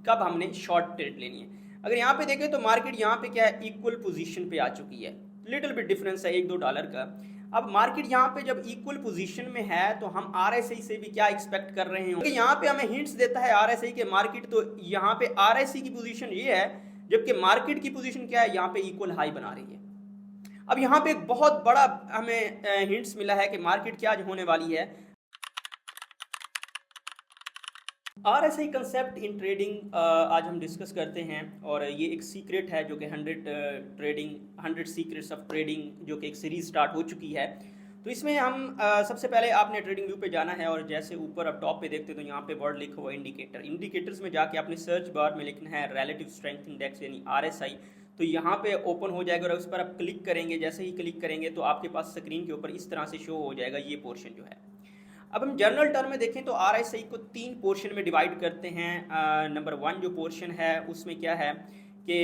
कब हमने short trade लेनी है। अगर यहाँ पे देखें तो मार्केट यहाँ पे क्या है, इक्वल पोजीशन पे आ चुकी है, लिटिल बिट डिफरेंस है $1-2 का। अब मार्केट यहाँ पे जब इक्वल पोजीशन में है तो हम आरएसआई से भी क्या एक्सपेक्ट कर रहे हैं, यहाँ पे हमें हिंट्स देता है आरएसआई के मार्केट, तो यहाँ पे आरएसआई की पोजीशन ये है, जबकि मार्केट की पोजीशन क्या है, यहाँ पे इक्वल हाई बना रही है। अब यहाँ पे एक बहुत बड़ा हमें हिंट्स मिला है कि मार्केट क्या होने वाली है। आरएसआई कंसेप्ट इन ट्रेडिंग आज हम डिस्कस करते हैं, और ये एक सीक्रेट है जो कि 100 सीक्रेट्स ऑफ ट्रेडिंग जो कि एक सीरीज स्टार्ट हो चुकी है। तो इसमें हम सबसे पहले आपने ट्रेडिंग व्यू पे जाना है, और जैसे ऊपर आप टॉप पे देखते हो तो यहाँ पे वर्ड लिखा हुआ इंडिकेटर, इंडिकेटर्स में जाके आपने सर्च बार में लिखना है रिलेटिव स्ट्रेंथ इंडेक्स यानी आरएसआई। तो यहाँ पे ओपन हो जाएगा और उस पर आप क्लिक करेंगे, जैसे ही क्लिक करेंगे तो आपके पास स्क्रीन के ऊपर इस तरह से शो हो जाएगा ये पोर्शन जो है। अब हम जनरल टर्म में देखें तो आरएसआई को 3 पोर्शन में डिवाइड करते हैं। नंबर 1 जो पोर्शन है उसमें क्या है कि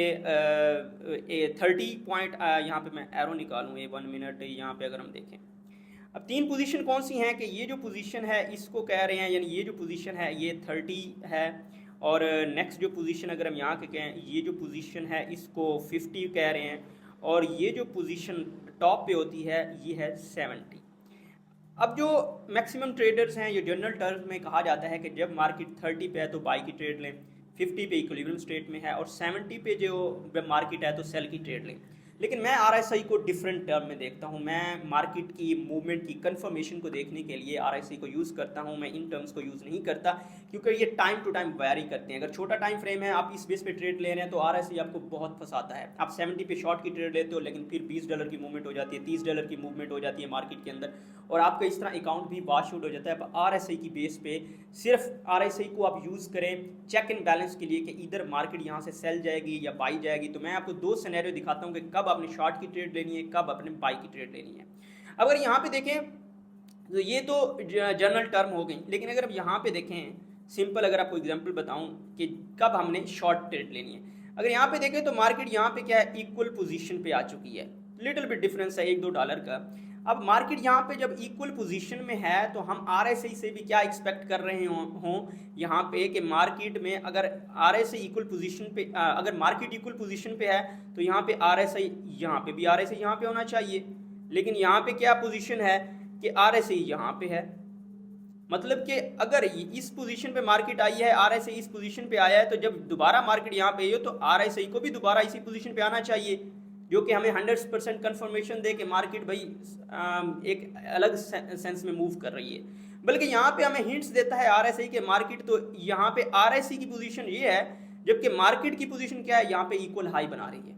30 पॉइंट, यहाँ पे मैं एरो निकालूँ, 1 मिनट, यहाँ पे अगर हम देखें अब 3 पोजीशन कौन सी हैं कि ये जो पोजीशन है इसको कह रहे हैं, यानी ये जो पोजीशन है ये 30 है, और नेक्स्ट जो पोजीशन अगर हम यहाँ के कहें ये जो पोजीशन है इसको 50 कह रहे हैं, और ये जो पोजीशन टॉप पे होती है ये है 70। अब जो मैक्सिमम ट्रेडर्स हैं, ये जनरल टर्म में कहा जाता है कि जब मार्केट 30 पे है तो बाई की ट्रेड लें, 50 पे इक्विलिब्रियम स्टेट में है, और 70 पे जो मार्केट है तो सेल की ट्रेड लें। लेकिन मैं आरएसआई को डिफरेंट टर्म में देखता हूं, मैं मार्केट की मूवमेंट की कंफर्मेशन को देखने के लिए आरएसआई को यूज़ करता हूं, मैं इन टर्म्स को यूज़ नहीं करता, क्योंकि ये टाइम टू टाइम वेरी करते हैं। अगर छोटा टाइम फ्रेम है, आप इस बेस पे ट्रेड ले रहे हैं तो आरएसआई आपको बहुत फंसाता है। आप 70 पे शॉर्ट की ट्रेड लेते हो, लेकिन फिर $20 की मूवमेंट हो जाती है, $30 की मूवमेंट हो जाती है मार्केट के अंदर, और आपका इस तरह अकाउंट भी वॉश आउट हो जाता है। आरएसआई की बेस पे सिर्फ आरएसआई को आप यूज़ करें चेक एंड बैलेंस के लिए कि इधर मार्केट यहाँ से सेल जाएगी या बाई जाएगी। तो मैं आपको 2 सिनेरियो दिखाता हूँ कि कब आपने शॉर्ट की ट्रेड लेनी है, कब आपने बाई की ट्रेड लेनी है। अगर यहाँ पे देखें तो ये तो जनरल टर्म हो गई, लेकिन अगर आप यहाँ पे देखें सिंपल, अगर आपको एग्जांपल बताऊं कि कब हमने शॉर्ट ट्रेड लेनी है। अगर यहाँ पे देखें तो मार्केट यहाँ पे क्या है, इक्वल पोजीशन पे आ चुकी है, लिटिल बिट डिफरेंस है $1-2 का। अब मार्केट यहाँ पे जब इक्वल पोजीशन में है तो हम आरएसआई से भी क्या एक्सपेक्ट कर रहे हों यहाँ पे कि मार्केट में अगर आरएसआई इक्वल पोजीशन पे अगर मार्केट इक्वल पोजीशन पे है तो यहाँ पे आरएसआई, यहाँ पे भी आरएसआई यहाँ पे होना चाहिए, लेकिन यहाँ पे क्या पोजीशन है कि आरएसआई यहाँ पे है। मतलब कि अगर इस पोजीशन पे मार्केट आई है, आरएसआई इस पोजीशन पे आया है, तो जब दोबारा मार्केट यहाँ पे आई हो तो आरएसआई को भी दोबारा इसी पोजीशन पे आना चाहिए, जो कि हमें 100% कंफर्मेशन दे कि मार्केट भाई एक अलग सेंस में मूव कर रही है। बल्कि यहाँ पे हमें हिंट्स देता है आरएसआई के मार्केट, तो यहाँ पे आरएसआई की पोजीशन ये है, जबकि मार्केट की पोजीशन क्या है, यहाँ पे इक्वल हाई बना रही है।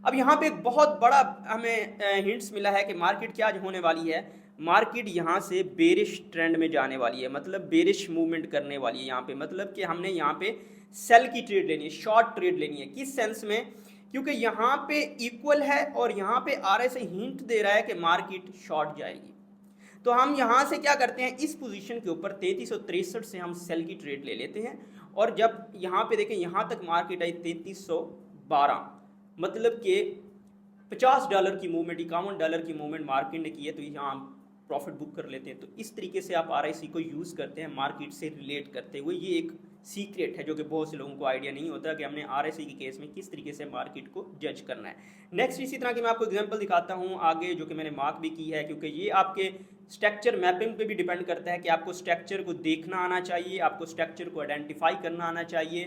अब यहाँ पे एक बहुत बड़ा हमें हिंट्स मिला है कि मार्केट क्या होने वाली है, मार्केट यहाँ से बेरिश ट्रेंड में जाने वाली है, मतलब बेरिश मूवमेंट करने वाली है यहाँ पे, मतलब कि हमने यहाँ पे सेल की ट्रेड लेनी है, शॉर्ट ट्रेड लेनी है। किस सेंस में, क्योंकि यहाँ पे इक्वल है और यहाँ पे आरएसआई हिंट दे रहा है कि मार्केट शॉर्ट जाएगी। तो हम यहाँ से क्या करते हैं, इस पोजीशन के ऊपर 3363 से हम सेल की ट्रेड ले लेते हैं, और जब यहाँ पे देखें यहाँ तक मार्केट आई 3312, मतलब कि $50 की मूवमेंट, $51 की मूवमेंट मार्केट ने की है, तो यहाँ हम प्रॉफिट बुक कर लेते हैं। तो इस तरीके से आप आरएसआई को यूज़ करते हैं मार्केट से रिलेट करते हुए। ये एक सीक्रेट है जो कि बहुत से लोगों को आइडिया नहीं होता कि हमने आरएसआई के केस में किस तरीके से मार्केट को जज करना है। नेक्स्ट इसी तरह की मैं आपको एग्जांपल दिखाता हूँ आगे, जो कि मैंने मार्क भी की है, क्योंकि ये आपके स्ट्रक्चर मैपिंग पे भी डिपेंड करता है कि आपको स्ट्रक्चर को देखना आना चाहिए, आपको स्ट्रक्चर को आइडेंटिफाई करना आना चाहिए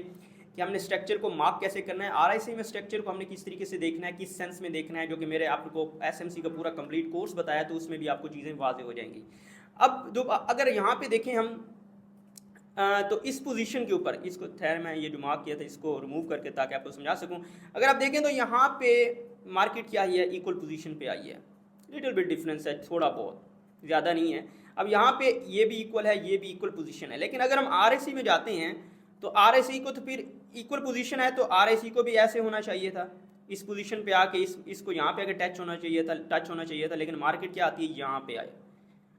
कि हमने स्ट्रक्चर को मार्क कैसे करना है। आरएसआई में स्ट्रक्चर को हमने किस तरीके से देखना है, किस सेंस में देखना है, जो कि मेरे आपको एसएमसी का पूरा कंप्लीट कोर्स बताया, तो उसमें भी आपको चीज़ें वाज़ेह हो जाएंगी। अब अगर यहाँ पे देखें हम तो इस पोजीशन के ऊपर इसको खैर मैं ये जो मार्क किया था इसको रिमूव करके ताकि आपको समझा सकूं। अगर आप देखें तो यहाँ पे मार्केट क्या है, इक्वल पोजीशन पे आई है, लिटिल बिट डिफरेंस है, थोड़ा बहुत, ज़्यादा नहीं है। अब यहाँ पे ये भी इक्वल है, ये भी इक्वल पोजीशन है, लेकिन अगर हम आरएसआई में जाते हैं तो आरएसआई को तो फिर इक्वल पोजीशन है तो आरएसआई को भी ऐसे होना चाहिए था, इस पोजीशन पे आके इसको यहाँ पे आके टच होना चाहिए था, लेकिन मार्केट क्या आती है, यहाँ पे आए।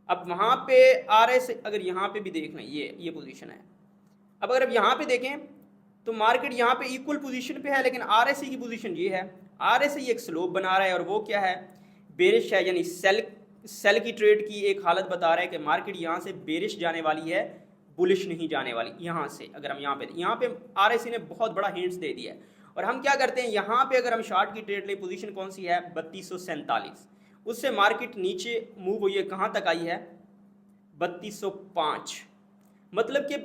अब वहाँ पे आरएसआई अगर यहाँ पे भी देख लें, ये पोजीशन है। अब अगर अब यहाँ पे देखें तो मार्केट यहाँ पे इक्वल पोजीशन पे है, लेकिन आरएसआई की पोजीशन ये है, आरएसआई एक स्लोप बना रहा है, और वो क्या है, बेरिश है, यानी सेल की ट्रेड की एक हालत बता रहा है कि मार्केट यहाँ से बेरिश जाने वाली है, बुलिश नहीं जाने वाली। यहाँ से अगर हम यहाँ पे RSI ने बहुत बड़ा हिंट्स दे दिया है। और हम क्या करते हैं, यहाँ पे अगर हम शॉर्ट की ट्रेड ले, पोजीशन कौन सी है 3247, उससे मार्केट नीचे मूव हुई है, कहाँ तक आई है 3205, मतलब कि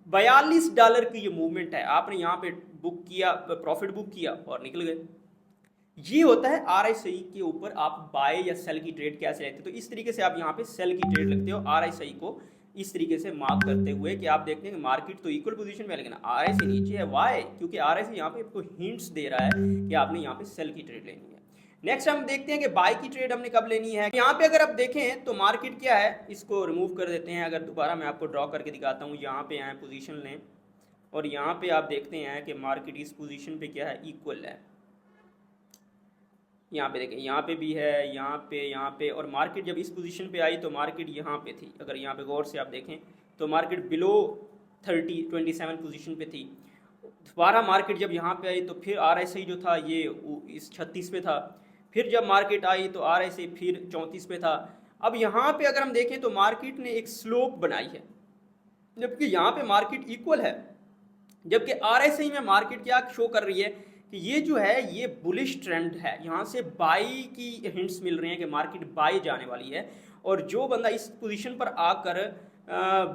$42 की ये मूवमेंट है। आपने यहाँ पे बुक किया, प्रॉफिट बुक किया और निकल गए। ये होता है RSI के ऊपर आप बाय या सेल की ट्रेड कैसे लेते हो। तो इस तरीके से आप यहाँ पे सेल की ट्रेड लगते हो RSI को इस तरीके से मार्क करते हुए कि आप देखते हैं कि मार्केट तो इक्वल पोजीशन में है लेकिन RSI नीचे है। वाई? क्योंकि RSI यहाँ पे आपको हिंट्स दे रहा है कि आपने यहाँ पे सेल की ट्रेड लेनी है। नेक्स्ट हम देखते हैं कि बाय की ट्रेड हमने कब लेनी है। यहाँ पे अगर आप देखें तो मार्केट क्या है, इसको रिमूव कर देते हैं। अगर दोबारा मैं आपको ड्रॉ करके दिखाता हूँ, यहाँ पे आए पोजीशन लें और यहाँ पे आप देखते हैं कि मार्केट इस पोजीशन पे क्या है, इक्वल है। यहाँ पे देखें, यहाँ पे भी है, यहाँ पे और मार्केट जब इस पोजीशन पे आई तो मार्केट यहाँ पे थी। अगर यहाँ पे गौर से आप देखें तो मार्केट बिलो 27 पोजीशन पे थी। दोबारा मार्केट जब यहाँ पे आई तो फिर RSI जो था ये इस 36 पे था। फिर जब मार्केट आई तो RSI फिर 34 पे था। अब यहाँ पे अगर हम देखें तो मार्केट ने एक स्लोप बनाई है, जबकि यहाँ पे मार्केट इक्वल है। जबकि RSI में मार्केट क्या शो कर रही है कि ये जो है ये बुलिश ट्रेंड है, यहाँ से बाई की हिंट्स मिल रही हैं कि मार्केट बाई जाने वाली है। और जो बंदा इस पोजीशन पर आकर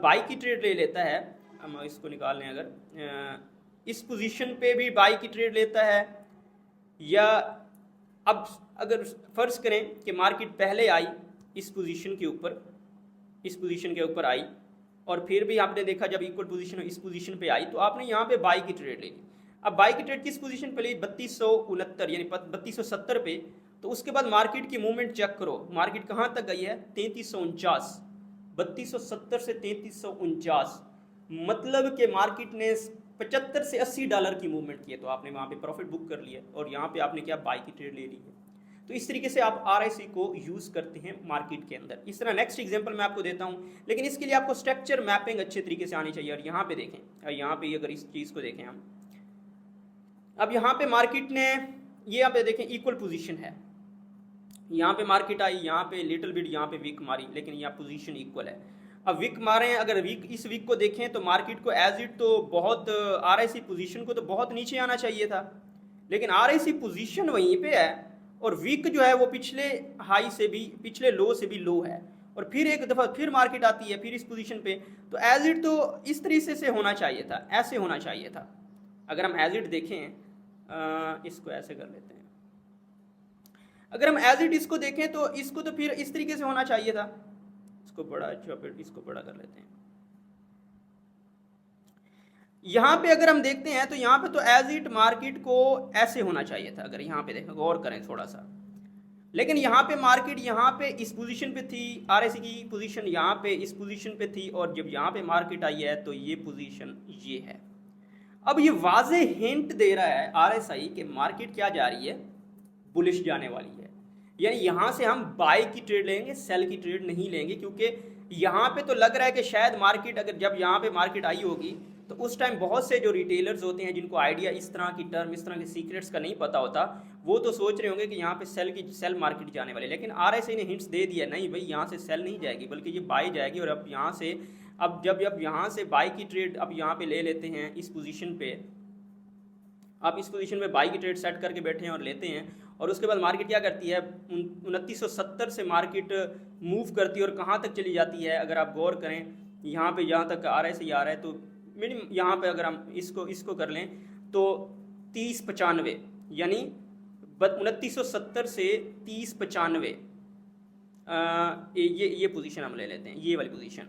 बाई की ट्रेड ले लेता है, हम इसको निकाल लें, अगर इस पोजीशन पे भी बाई की ट्रेड लेता है, या अब अगर फर्ज करें कि मार्केट पहले आई इस पोजीशन के ऊपर, इस पोजीशन के ऊपर आई और फिर भी आपने देखा जब इक्वल पोजीशन इस पोजीशन पे आई तो आपने यहाँ पे बाई की ट्रेड ले ली। अब बाई की ट्रेड किस पोजीशन पे ली, 3269 यानी 3270 पे। तो उसके बाद मार्केट की मूवमेंट चेक करो, मार्केट कहाँ तक गई है 3349, 3270 से 3349, मतलब कि मार्केट ने 75 से $80 की मूवमेंट की है। तो आपने वहाँ पे प्रॉफिट बुक कर लिया और यहाँ पे आपने क्या बाई की ट्रेड ले ली है। तो इस तरीके से आप RSI को यूज़ करते हैं मार्केट के अंदर। इस तरह नेक्स्ट एग्जांपल मैं आपको देता हूँ, लेकिन इसके लिए आपको स्ट्रक्चर मैपिंग अच्छे तरीके से आनी चाहिए। और यहाँ पे देखें, और यहाँ पे अगर इस चीज़ को देखें हम, अब यहाँ पे मार्केट ने ये आप देखें इक्वल पोजीशन है, यहाँ पे मार्केट आई, यहाँ पे लिटिल बिट यहाँ पे वीक मारी, लेकिन यहाँ पोजीशन इक्वल है। अब वीक मारे हैं, अगर वीक इस वीक को देखें तो मार्केट को एज इट तो बहुत RSI पोजीशन को तो बहुत नीचे आना चाहिए था, लेकिन RSI पोजीशन वहीं पे है और वीक जो है वो पिछले हाई से भी, पिछले लो से भी लो है। और फिर एक दफ़ा फिर मार्केट आती है फिर इस पोजीशन पे, तो एज इट तो इस तरीके से होना चाहिए था, ऐसे होना चाहिए था। अगर हम एज इट देखें, इसको ऐसे कर लेते हैं, अगर हम एज इट इसको देखें तो इसको तो फिर इस तरीके से होना चाहिए था। इसको बड़ा इसको बड़ा कर लेते हैं। यहाँ पे अगर हम देखते हैं तो यहाँ पे तो एज इट मार्केट को ऐसे होना चाहिए था, अगर यहाँ पे देखें गौर करें थोड़ा सा। लेकिन यहाँ पे मार्केट यहाँ पे इस पोजीशन पे थी, RSI की पोजीशन यहाँ पे इस पोजीशन पे थी, और जब यहाँ पे मार्केट आई है तो ये पोजीशन ये है। अब ये वाजे हिंट दे रहा है RSI कि मार्केट क्या जा रही है, बुलिश जाने वाली है। यानी यहाँ से हम बाय की ट्रेड लेंगे, सेल की ट्रेड नहीं लेंगे, क्योंकि यहाँ पे तो लग रहा है कि शायद मार्केट अगर जब यहाँ पे मार्केट आई होगी तो उस टाइम बहुत से जो रिटेलर्स होते हैं जिनको आइडिया इस तरह की टर्म, इस तरह के सीक्रेट्स का नहीं पता होता, वो तो सोच रहे होंगे कि यहाँ पे सेल मार्केट जाने वाली। लेकिन RSI ने हिंट्स दे दिया, नहीं भाई यहाँ से सेल नहीं जाएगी बल्कि ये बाय जाएगी। और अब यहाँ से जब यहाँ से बाय की ट्रेड अब यहाँ पे ले लेते हैं इस पोजीशन पे, आप इस पोजीशन में बाई की ट्रेड सेट करके बैठे हैं और लेते हैं, और उसके बाद मार्केट क्या करती है 2970 से मार्केट मूव करती है और कहाँ तक चली जाती है। अगर आप गौर करें यहाँ पे जहाँ तक RSI आ रहा है तो मिनिमम यहाँ पे अगर हम इसको कर लें तो 3095, यानी 2970 से 3095 ये पोजीशन हम ले लेते हैं, ये वाली पोजीशन,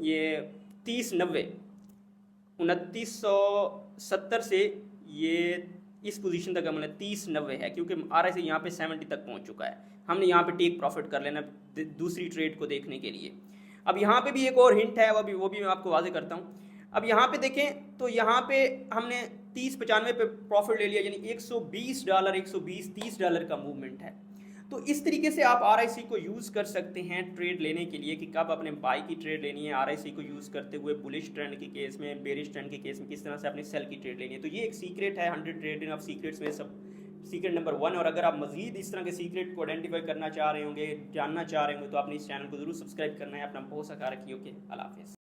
ये 3090, 2970 से ये इस पोजीशन तक हमने 3090 है, क्योंकि RSI यहाँ पे 70 तक पहुँच चुका है। हमने यहाँ पे टेक प्रॉफिट कर लेना दूसरी ट्रेड को देखने के लिए। अब यहाँ पे भी एक और हिंट है, वो भी मैं आपको वाजे करता हूँ। अब यहाँ पे देखें तो यहाँ पे हमने 3095 पे प्रॉफिट ले लिया, यानी $120 का मूवमेंट है। तो इस तरीके से आप RSI को यूज़ कर सकते हैं ट्रेड लेने के लिए कि कब अपने बाई की ट्रेड लेनी है, RSI को यूज़ करते हुए बुलिश ट्रेंड के केस में, बेरिश ट्रेंड के केस में किस तरह से अपने सेल की ट्रेड लेनी है। तो ये एक सीक्रेट है 100 ट्रेडिंग ऑफ सीक्रेट्स में, सब सीक्रेट नंबर 1। और अगर आप मजीद इस तरह के सीक्रेट को आइडेंटिफाई करना चाह रहे होंगे, जानना चाह रहे होंगे, तो आपने इस चैनल को जरूर सब्सक्राइब करना है। अपना बहुत सा ख्याल रखिए। ओके, अल्लाह हाफिज़।